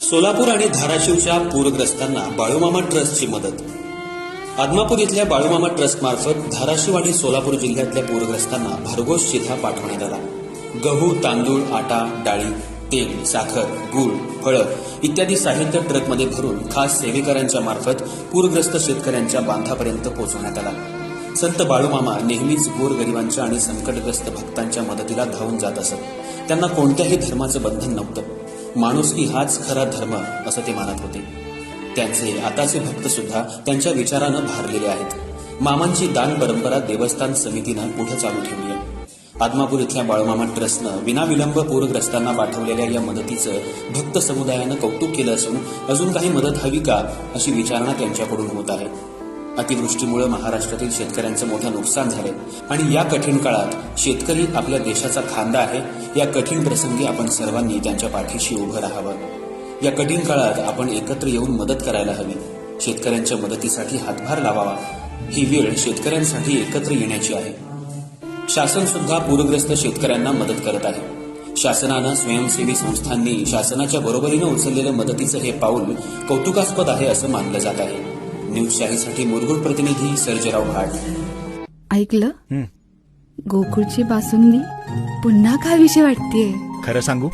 सोलापूर आणि धाराशिवच्या पूरग्रस्तांना बाळूमामा ट्रस्टची मदत. आदमापूर इथल्या बाळूमामा ट्रस्ट मार्फत धाराशिव आणि सोलापूर जिल्ह्यातल्या पूरग्रस्तांना भरघोस चिठा पाठवण्यात आला. गहू, तांदूळ, आटा, डाळी, तेल, साखर, गूळ, फळं इत्यादी साहित्य ट्रकमध्ये भरून खास सेवेकरांच्या मार्फत पूरग्रस्त शेतकऱ्यांच्या बांधापर्यंत पोहोचवण्यात आला. संत बाळूमामा नेहमीच गोरगरिबांच्या आणि संकटग्रस्त भक्तांच्या मदतीला धावून जात असत. त्यांना कोणत्याही धर्माचं बंधन नव्हतं. माणुसकी हाच खरा धर्म असं ते मानत होते. त्यांचे आताचे भक्त सुद्धा त्यांच्या विचारानं भारलेले आहेत. मामांची दान परंपरा देवस्थान समितीनं पुढे चालू ठेवली आहे. आदमापूर इथल्या बाळूमामा ट्रस्टनं विनाविलंब पूरग्रस्तांना पाठवलेल्या या मदतीचं भक्त समुदायानं कौतुक केलं असून अजून काही मदत हवी का अशी विचारणा त्यांच्याकडून होत आहे. अतिवृष्टीमुळे महाराष्ट्रातील शेतकऱ्यांचं मोठं नुकसान झालंय आणि या कठीण काळात शेतकरी आपल्या देशाचा खांदा आहे. या कठीण प्रसंगी आपण सर्वांनी त्यांच्या पाठीशी उभं राहावं. या कठीण काळात आपण एकत्र येऊन मदत करायला हवी. शेतकऱ्यांच्या मदतीसाठी हातभार लावावा. ही वेळ शेतकऱ्यांसाठी एकत्र येण्याची आहे. शासन सुद्धा पूरग्रस्त शेतकऱ्यांना मदत करत आहे. शासनानं, स्वयंसेवी संस्थांनी शासनाच्या बरोबरीनं उचललेलं मदतीचं हे पाऊल कौतुकास्पद आहे असं मानलं जात आहे. न्यूज शाहीसाठी मुरगुड प्रतिनिधी सर्जेराव भाट. ऐकलं, गोकुळची बासुंदी पुन्हा खावीशी वाटतेय. खरं सांगू,